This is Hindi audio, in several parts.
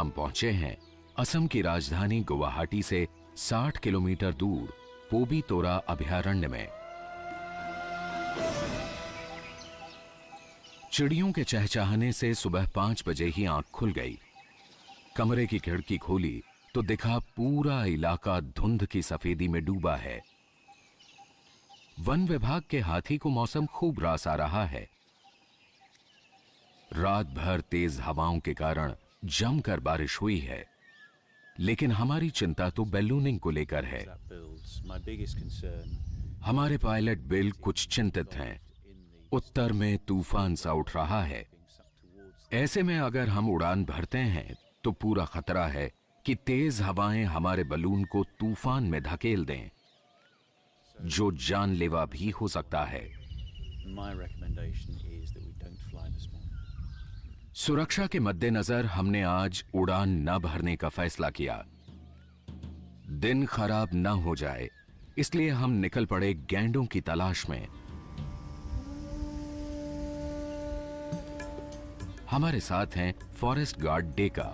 हम पहुंचे हैं असम की राजधानी गुवाहाटी से 60 किलोमीटर दूर पोबी तोरा अभयारण्य में। चिड़ियों के चहचहाने से सुबह 5 बजे ही आंख खुल गई। कमरे की खिड़की खोली तो दिखा पूरा इलाका धुंध की सफेदी में डूबा है। वन विभाग के हाथी को मौसम खूब रास आ रहा है। रात भर तेज हवाओं के कारण जमकर बारिश हुई है, लेकिन हमारी चिंता तो बैलूनिंग को लेकर है। हमारे पायलट बिल कुछ चिंतित हैं। उत्तर में तूफान सा उठ रहा है। ऐसे में अगर हम उड़ान भरते हैं तो पूरा खतरा है कि तेज हवाएं हमारे बलून को तूफान में धकेल दें, जो जानलेवा भी हो सकता है। सुरक्षा के मद्देनजर हमने आज उड़ान न भरने का फैसला किया। दिन खराब न हो जाए इसलिए हम निकल पड़े गैंडों की तलाश में। हमारे साथ हैं फॉरेस्ट गार्ड डेका।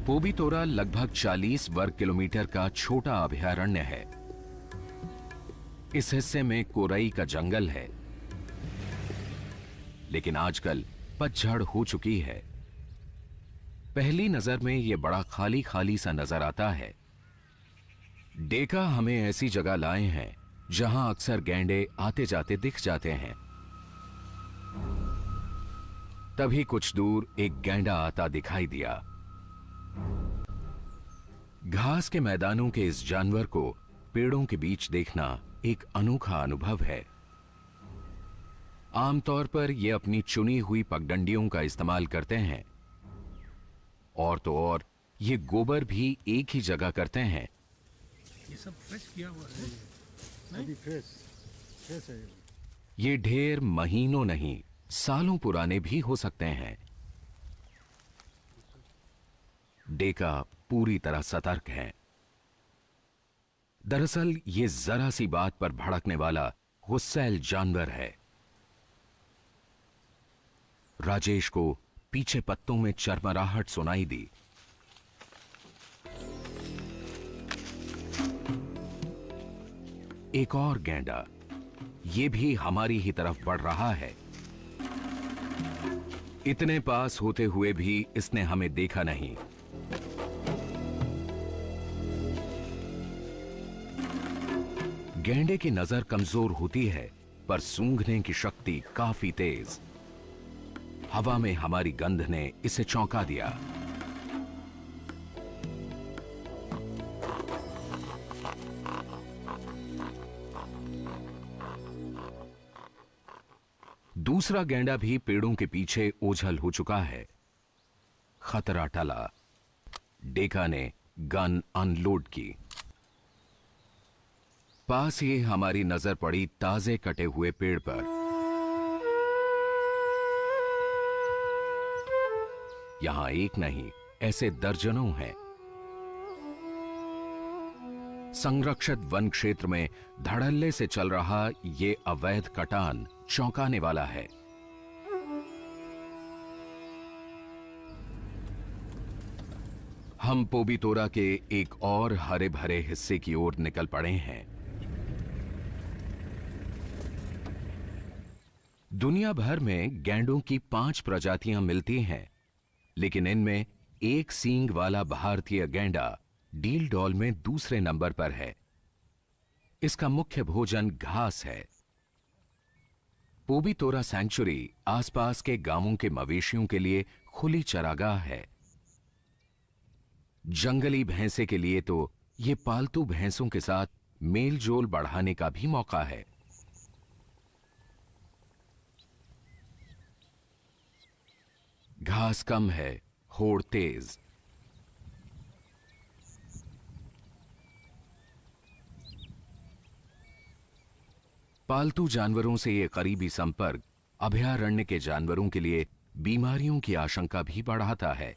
पोबी तोरा लगभग 40 वर्ग किलोमीटर का छोटा अभयारण्य है। इस हिस्से में कोरई का जंगल है, लेकिन आजकल पतझड़ हो चुकी है। पहली नजर में यह बड़ा खाली खाली सा नजर आता है। डेका हमें ऐसी जगह लाए हैं जहां अक्सर गैंडे आते जाते दिख जाते हैं। तभी कुछ दूर एक गैंडा आता दिखाई दिया। घास के मैदानों के इस जानवर को पेड़ों के बीच देखना एक अनोखा अनुभव है। आमतौर पर ये अपनी चुनी हुई पगडंडियों का इस्तेमाल करते हैं, और तो और ये गोबर भी एक ही जगह करते हैं। ये सब फ्रेश किया हुआ है, नहीं? फ्रेश है। ये ढेर महीनों नहीं सालों पुराने भी हो सकते हैं। डेका पूरी तरह सतर्क है। दरअसल ये जरा सी बात पर भड़कने वाला गुस्सैल जानवर है। राजेश को पीछे पत्तों में चरमराहट सुनाई दी। एक और गैंडा, ये भी हमारी ही तरफ बढ़ रहा है। इतने पास होते हुए भी इसने हमें देखा नहीं। गैंडे की नजर कमजोर होती है, पर सूंघने की शक्ति काफी तेज। हवा में हमारी गंध ने इसे चौंका दिया। दूसरा गैंडा भी पेड़ों के पीछे ओझल हो चुका है। खतरा टला। डेका ने गन अनलोड की। पास ही हमारी नजर पड़ी ताजे कटे हुए पेड़ पर। यहां एक नहीं, ऐसे दर्जनों हैं। संरक्षित वन क्षेत्र में धड़ल्ले से चल रहा ये अवैध कटान चौंकाने वाला है। हम पोबी तोरा के एक और हरे भरे हिस्से की ओर निकल पड़े हैं। दुनिया भर में गैंडों की 5 प्रजातियां मिलती हैं, लेकिन इनमें एक सींग वाला भारतीय गैंडा डील डॉल में दूसरे नंबर पर है। इसका मुख्य भोजन घास है। पोबी तोरा सैंक्चुरी आसपास के गांवों के मवेशियों के लिए खुली चरागाह है। जंगली भैंसे के लिए तो यह पालतू भैंसों के साथ मेल जोल बढ़ाने का भी मौका है। घास कम है, होड़ तेज। पालतू जानवरों से यह करीबी संपर्क अभयारण्य के जानवरों के लिए बीमारियों की आशंका भी बढ़ाता है।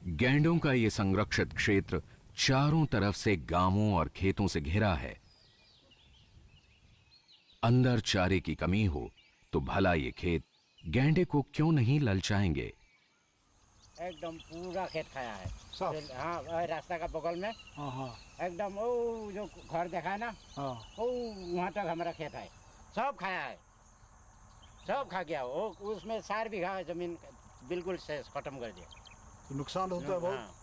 गैंडों का यह संरक्षित क्षेत्र चारों तरफ से गांवों और खेतों से घिरा है। अंदर चारे की कमी हो तो भला ये खेत गैंडे को क्यों नहीं ललचाएंगे। एकदम पूरा खेत खाया है। साफ। हाँ, रास्ता का बगल में हाँ हाँ एकदम वो जो घर देखा है ना, हाँ। वो वहाँ तक हमारा खेत है, सब खाया है, सब खा गया वो। उसमें 4 बीघा जमीन बिल्कुल से खत्म कर दिया। तो नुकसान होता है बहुत। हाँ,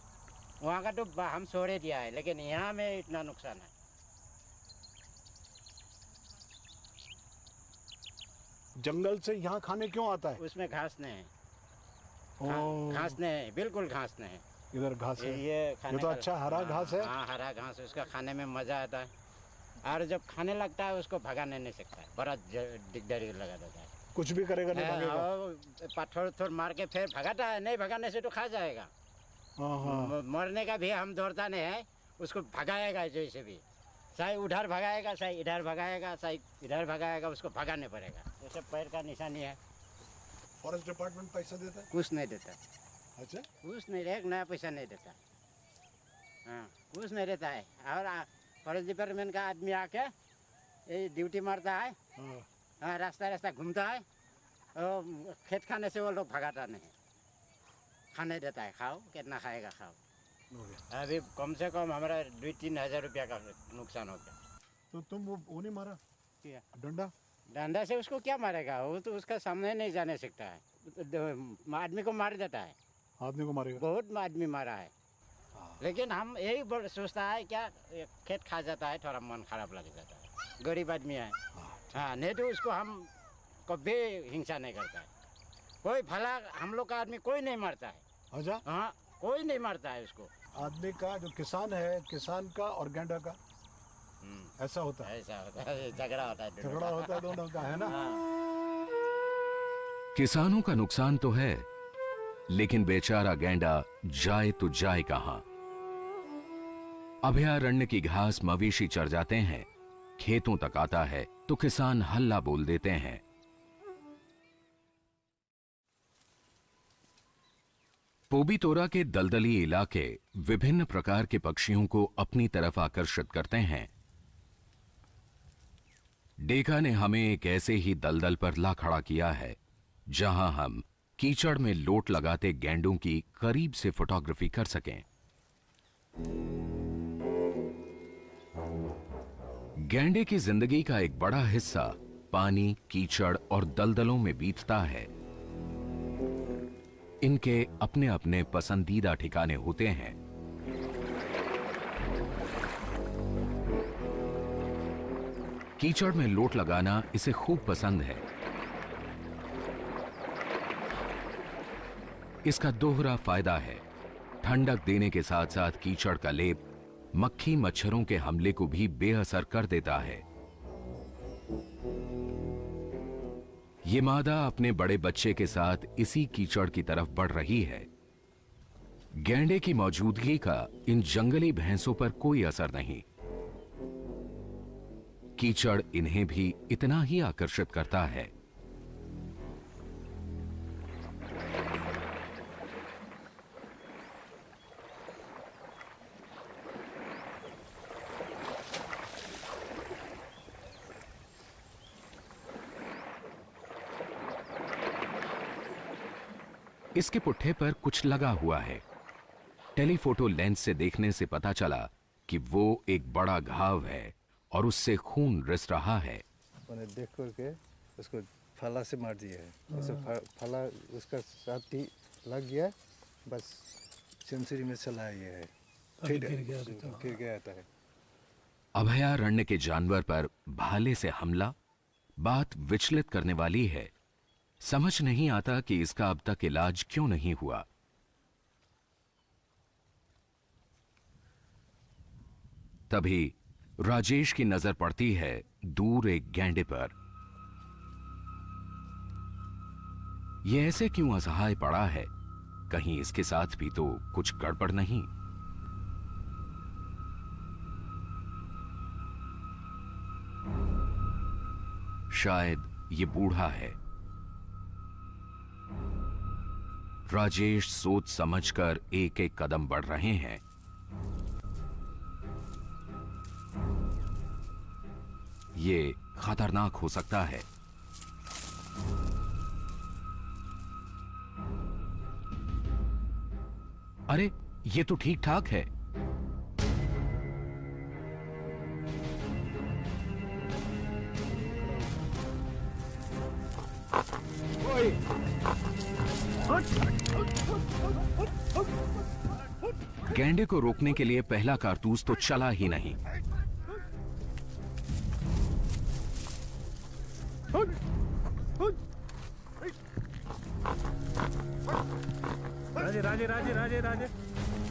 वहाँ का तो हम छोड़े दिया है, लेकिन यहाँ में इतना नुकसान है। जंगल से यहाँ खाने क्यों आता है? उसमें घास नहीं है। ओ, घास नहीं है, बिल्कुल घास नहीं है। इधर घास है। ये खाने ये तो का- अच्छा हरा हाँ, घास है। हाँ, हरा घास, उसका खाने में मजा आता है। और जब खाने लगता है उसको भगाने नहीं सकता है, बड़ा दिकदारी लगा देता है। कुछ भी करेगा नहीं भागेगा। हाँ, पत्थर उथर मार के फिर भगाता है, नहीं भगाने से तो खा जाएगा। हाँ हाँ। मरने का भी हम दौड़ता नहीं है, उसको भगाएगा जैसे भी, चाहे उधर भगाएगा, चाहे इधर भगाएगा, चाहे इधर भगाएगा, उसको भगाने पड़ेगा। जैसे पैर का निशानी है। फॉरेस्ट डिपार्टमेंट पैसा देता है? कुछ नहीं देता, अच्छा। कुछ नहीं, एक नया पैसा नहीं देता। हाँ, कुछ नहीं देता है। और फॉरेस्ट डिपार्टमेंट का आदमी आके ये ड्यूटी मारता है। हाँ। हाँ, रास्ता रास्ता घूमता है, और खेत खाने से वो लोग भगाता नहीं, खाने देता है। खाओ, कितना खाएगा खाओ। हो गया। अभी कम से कम हमारा 2-3 हज़ार रुपया का नुकसान हो गया। तो तुम वो नहीं मारा क्या? डंडा? डंडा से उसको क्या मारेगा, वो तो उसका सामने नहीं जाने सकता है, आदमी को मार देता है। आदमी को मारेगा। बहुत आदमी मारा है, लेकिन हम यही सोचता है क्या, ये खेत खा जाता है, थोड़ा मन खराब लग जाता है, गरीब आदमी है। हाँ, नहीं तो उसको हम कभी हिंसा नहीं करता है। कोई भला हम लोग का आदमी कोई नहीं मारता है। अच्छा। हाँ, कोई नहीं मारता है उसको। आदमी का जो किसान है, किसान का और गैंडा का ऐसा होता है। ऐसा होता है, झगड़ा होता है दोनों झगड़ा का। होता है दोनों का, है ना? हाँ। किसानों का नुकसान तो है, लेकिन बेचारा गैंडा जाए तो जाए कहां। अभयारण्य की घास मवेशी चर जाते हैं, खेतों तक आता है तो किसान हल्ला बोल देते हैं। पोबीतोरा के दलदली इलाके विभिन्न प्रकार के पक्षियों को अपनी तरफ आकर्षित करते हैं। डेका ने हमें एक ऐसे ही दलदल पर ला खड़ा किया है, जहां हम कीचड़ में लोट लगाते गैंडों की करीब से फोटोग्राफी कर सकें। गैंडे की जिंदगी का एक बड़ा हिस्सा पानी, कीचड़ और दलदलों में बीतता है। इनके अपने अपने पसंदीदा ठिकाने होते हैं। कीचड़ में लोट लगाना इसे खूब पसंद है। इसका दोहरा फायदा है, ठंडक देने के साथ साथ कीचड़ का लेप मक्खी मच्छरों के हमले को भी बेअसर कर देता है। ये मादा अपने बड़े बच्चे के साथ इसी कीचड़ की तरफ बढ़ रही है। गैंडे की मौजूदगी का इन जंगली भैंसों पर कोई असर नहीं। कीचड़ इन्हें भी इतना ही आकर्षित करता है। इसके पुट्ठे पर कुछ लगा हुआ है। टेलीफोटो लेंस से देखने से पता चला कि वो एक बड़ा घाव है और उससे खून रिस रहा है। मैंने देख करके उसको फला से मार दिया है। ऐसे फला उसका साथ ही लग गया, बस सेंचुरी में चला ये है, फिर गया था। अभयारण्य के जानवर पर भाले से हमला बात विचलित करने वाली है। समझ नहीं आता कि इसका अब तक इलाज क्यों नहीं हुआ। तभी राजेश की नजर पड़ती है दूर एक गैंडे पर। यह ऐसे क्यों असहाय पड़ा है? कहीं इसके साथ भी तो कुछ गड़बड़ नहीं? शायद ये बूढ़ा है। राजेश सोच समझकर एक एक कदम बढ़ रहे हैं। ये खतरनाक हो सकता है। अरे ये तो ठीक ठाक है। गैंडे को रोकने के लिए पहला कारतूस तो चला ही नहीं। राजे राजे राजे राजे राजे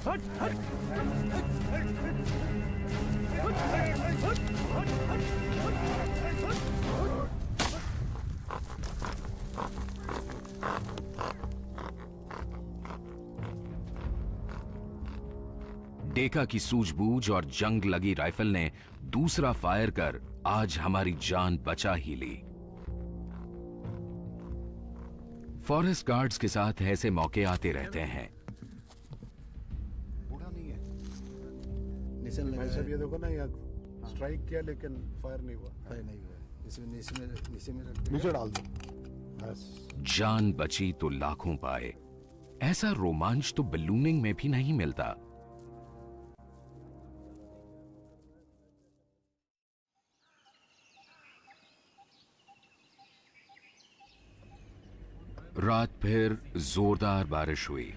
हट हट डेका की सूझबूझ और जंग लगी राइफल ने दूसरा फायर कर आज हमारी जान बचा ही ली। फॉरेस्ट गार्ड्स के साथ ऐसे मौके आते रहते हैं। बूढ़ा नहीं है। निशान लगा वैसे है। भी ये देखो ना, यहाँ स्ट्राइक किया लेकिन फायर नहीं हुआ। फायर नहीं हुआ है। इसमें नीचे में रख दिया। नीचे डाल दो बस। जान बची तो लाखों पाए। ऐसा रोमांच तो बलूनिंग में भी नहीं मिलता। रात फिर जोरदार बारिश हुई।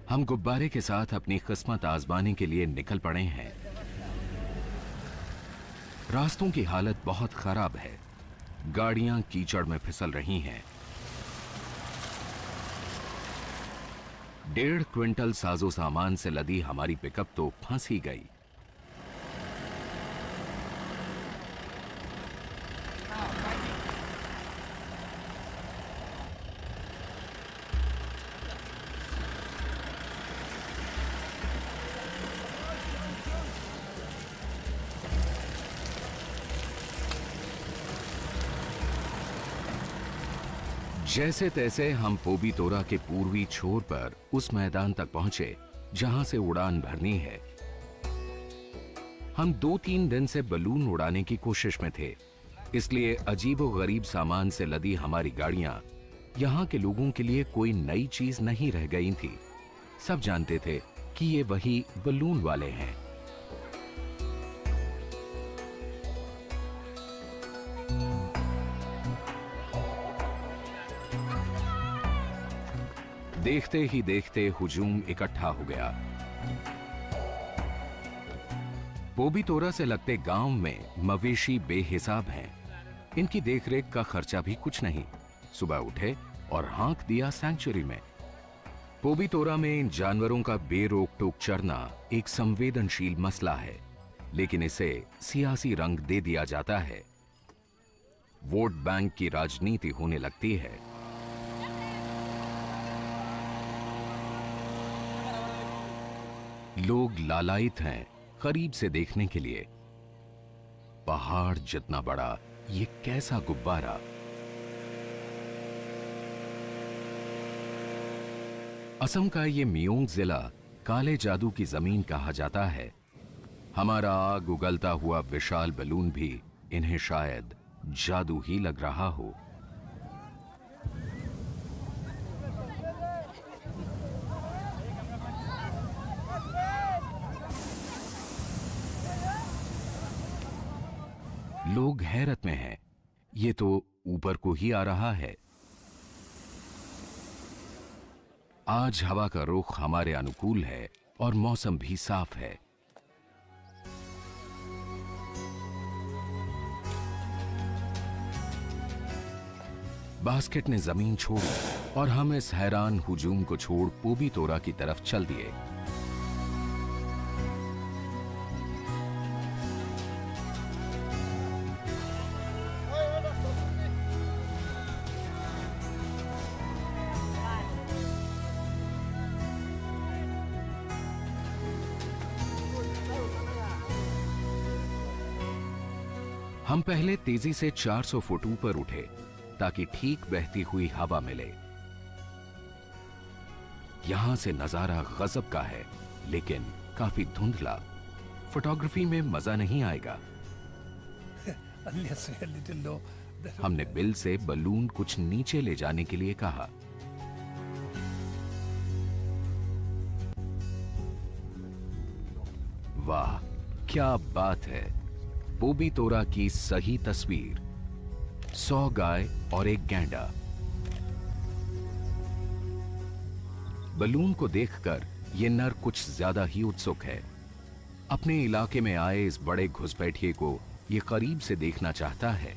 हम गुब्बारे के साथ अपनी किस्मत आजमाने के लिए निकल पड़े हैं। रास्तों की हालत बहुत खराब है। गाड़ियां कीचड़ में फिसल रही हैं। 1.5 क्विंटल साजो सामान से लदी हमारी पिकअप तो फंस ही गई। जैसे तैसे हम पोबीतोरा के पूर्वी छोर पर उस मैदान तक पहुंचे जहां से उड़ान भरनी है। हम 2-3 दिन से बलून उड़ाने की कोशिश में थे, इसलिए अजीबोगरीब सामान से लदी हमारी गाड़ियां यहां के लोगों के लिए कोई नई चीज नहीं रह गई थी। सब जानते थे कि ये वही बलून वाले हैं। देखते ही देखते हुजूम इकट्ठा हो गया। पोबीतोरा से लगते गांव में मवेशी बेहिसाब हैं। इनकी देखरेख का खर्चा भी कुछ नहीं। सुबह उठे और हाँक दिया सैंक्चुरी में। पोबीतोरा में इन जानवरों का बेरोक टोक चरना एक संवेदनशील मसला है, लेकिन इसे सियासी रंग दे दिया जाता है। वोट बैंक की राजनीति होने लगती है। लोग लालायित हैं करीब से देखने के लिए। पहाड़ जितना बड़ा ये कैसा गुब्बारा। असम का ये मियोंग जिला काले जादू की जमीन कहा जाता है। हमारा आग उगलता हुआ विशाल बलून भी इन्हें शायद जादू ही लग रहा हो। लोग हैरत में हैं। ये तो ऊपर को ही आ रहा है। आज हवा का रुख हमारे अनुकूल है और मौसम भी साफ है। बास्केट ने जमीन छोड़ी और हम इस हैरान हुजूम को छोड़ पोबीतोरा की तरफ चल दिए। हम पहले तेजी से 400 फुट ऊपर उठे ताकि ठीक बहती हुई हवा मिले। यहां से नजारा गजब का है, लेकिन काफी धुंधला। फोटोग्राफी में मजा नहीं आएगा। Unless a little low, हमने बिल से बलून कुछ नीचे ले जाने के लिए कहा। वाह, क्या बात है! पोबी तोरा की सही तस्वीर। 100 गाय और एक गैंडा। बलून को देखकर ये नर कुछ ज्यादा ही उत्सुक है। अपने इलाके में आए इस बड़े घुसपैठिए को ये करीब से देखना चाहता है।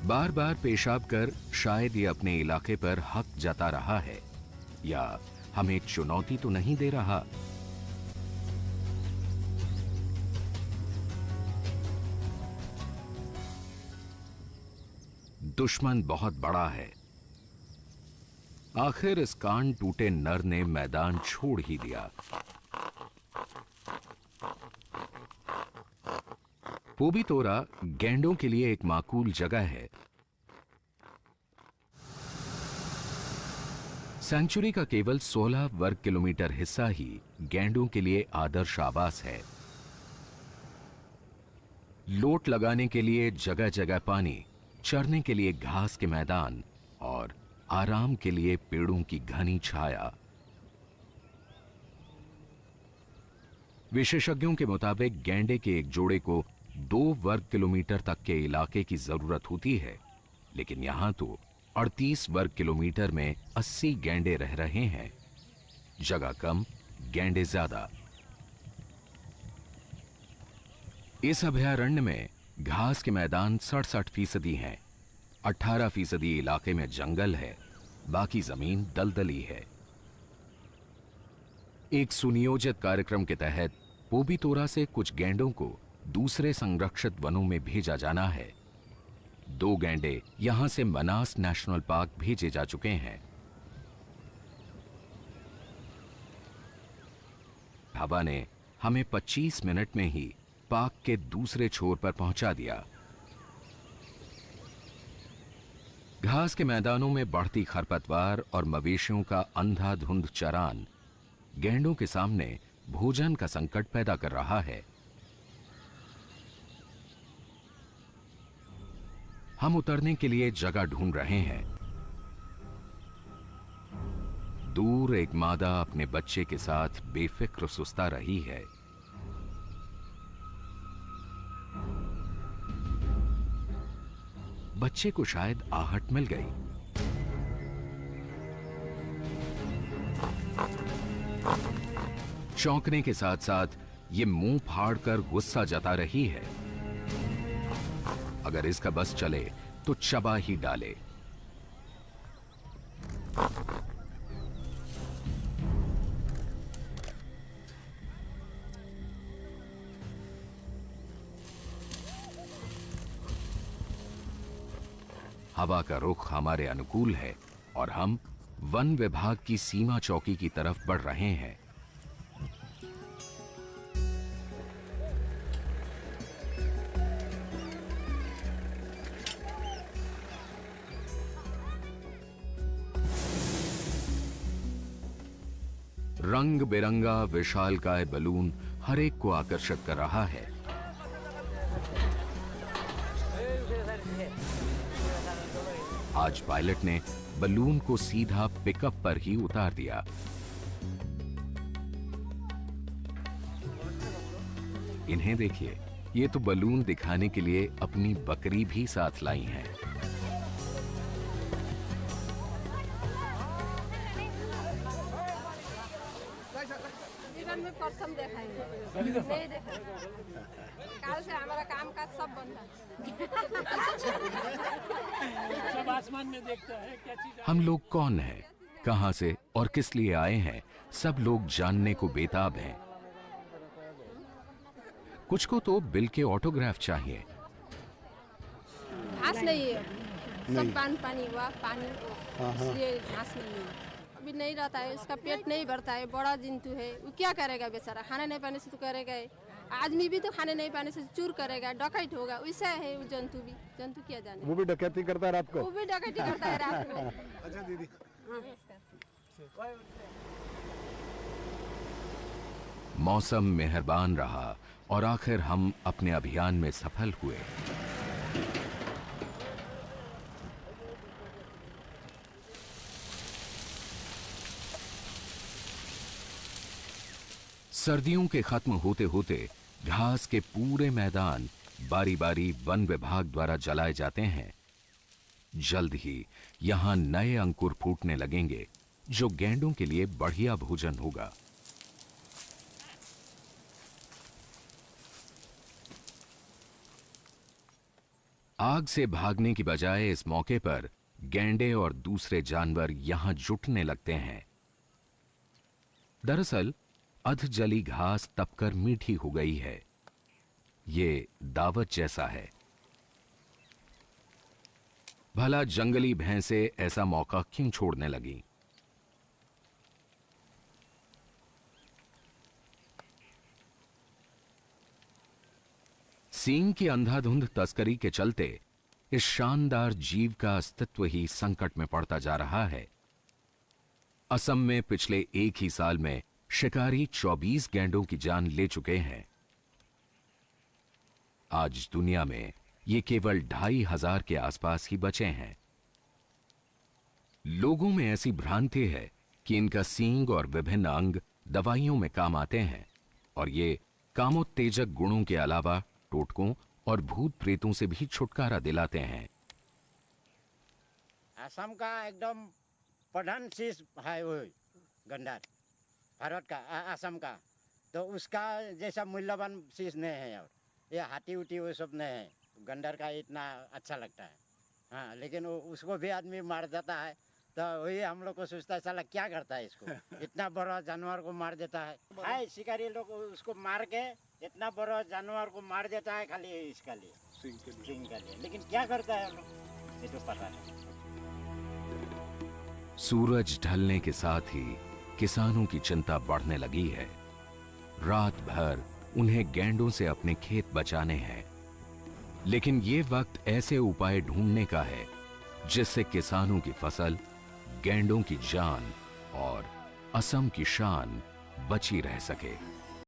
बार बार पेशाब कर शायद ये अपने इलाके पर हक जता रहा है, या हमें एक चुनौती तो नहीं दे रहा। दुश्मन बहुत बड़ा है। आखिर इस कान टूटे नर ने मैदान छोड़ ही दिया। पोबी तोरा गैंडों के लिए एक माकूल जगह है। सेंचुरी का केवल 16 वर्ग किलोमीटर हिस्सा ही गैंडों के लिए आदर्श आवास है। लोट लगाने के लिए जगह जगह पानी, चरने के लिए घास के मैदान और आराम के लिए पेड़ों की घनी छाया। विशेषज्ञों के मुताबिक गैंडे के एक जोड़े को 2 वर्ग किलोमीटर तक के इलाके की जरूरत होती है, लेकिन यहां तो 38 वर्ग किलोमीटर में 80 गैंडे रह रहे हैं। जगह कम, गैंडे ज्यादा। इस अभयारण्य में घास के मैदान 67% हैं। 18% इलाके में जंगल है, बाकी जमीन दलदली है। एक सुनियोजित कार्यक्रम के तहत पोबी तोरा से कुछ गैंडों को दूसरे संरक्षित वनों में भेजा जाना है। 2 गैंडे यहां से मनास नेशनल पार्क भेजे जा चुके हैं। हवा ने हमें 25 मिनट में ही पार्क के दूसरे छोर पर पहुंचा दिया। घास के मैदानों में बढ़ती खरपतवार और मवेशियों का अंधाधुंध चरान गैंडों के सामने भोजन का संकट पैदा कर रहा है। हम उतरने के लिए जगह ढूंढ रहे हैं। दूर एक मादा अपने बच्चे के साथ बेफिक्र सुस्ता रही है। बच्चे को शायद आहट मिल गई। चौंकने के साथ साथ ये मुंह फाड़कर गुस्सा जता रही है। अगर इसका बस चले तो चबा ही डाले। हवा का रुख हमारे अनुकूल है और हम वन विभाग की सीमा चौकी की तरफ बढ़ रहे हैं। रंग बिरंगा विशालकाय बलून हर एक को आकर्षित कर रहा है। आज पायलट ने बलून को सीधा पिकअप पर ही उतार दिया। इन्हें देखिए, ये तो बलून दिखाने के लिए अपनी बकरी भी साथ लाई हैं। जीवन में प्रथम देखा है, नहीं देखा। काल से हमारा काम काज सब बंद है। सब आसमान में देखता है क्या चीज। हम लोग कौन हैं, कहां से और किस लिए आए हैं, सब लोग जानने को बेताब हैं। कुछ को तो बिल के ऑटोग्राफ चाहिए। घास नहीं है, सब पानी हुआ पानी, इसलिए घास नहीं है। अभी नहीं रहता है, उसका पेट नहीं भरता है, बड़ा जंतु है, वो क्या करेगा बेचारा। खाने नहीं पाने से तो करेगा ही। आदमी भी तो खाने नहीं पाने से चूर करेगा, डकैत होगा। वैसा है वो जंतु भी। जंतु क्या जाने, वो भी डकैती करता है रात को। वो भी डकैती करता है रात में। अच्छा दीदी, मौसम मेहरबान रहा और आखिर हम अपने अभियान में सफल हुए। सर्दियों के खत्म होते होते घास के पूरे मैदान बारी बारी वन विभाग द्वारा जलाए जाते हैं। जल्द ही यहां नए अंकुर फूटने लगेंगे, जो गैंडों के लिए बढ़िया भोजन होगा। आग से भागने की बजाय इस मौके पर गैंडे और दूसरे जानवर यहां जुटने लगते हैं। दरअसल अध जली घास तपकर मीठी हो गई है। ये दावत जैसा है। भला जंगली भैंसे ऐसा मौका क्यों छोड़ने लगी? सींग की अंधाधुंध तस्करी के चलते इस शानदार जीव का अस्तित्व ही संकट में पड़ता जा रहा है। असम में पिछले एक ही साल में शिकारी 24 गैंडों की जान ले चुके हैं। आज दुनिया में ये केवल 2500 के आसपास ही बचे हैं। लोगों में ऐसी भ्रांति है कि इनका सींग और विभिन्न अंग दवाइयों में काम आते हैं और ये कामोत्तेजक गुणों के अलावा टोटकों और भूत प्रेतों से भी छुटकारा दिलाते हैं। असम का एकदम प्रधान चीज है वो गंडार, भारत का असम का। तो उसका जैसा मूल्यवान चीज नहीं है। और ये हाथी उटी वो सब नहीं है। गंडार का इतना अच्छा लगता है। हाँ, लेकिन उसको भी आदमी मार देता है। तो वही हम लोग को सोचता है साला क्या करता है इसको, इतना बड़ा जानवर को मार देता है। शिकारी लोग उसको मार के इतना बड़ा जानवर को मार देता है खाली इसका लिए, सिंह के लिए। लेकिन क्या करता है हम लोग ये तो पता नहीं। सूरज ढलने के साथ ही किसानों की चिंता बढ़ने लगी है। रात भर उन्हें गैंडों से अपने खेत बचाने हैं, लेकिन ये वक्त ऐसे उपाय ढूंढने का है जिससे किसानों की फसल, गैंडों की जान और असम की शान बची रह सके।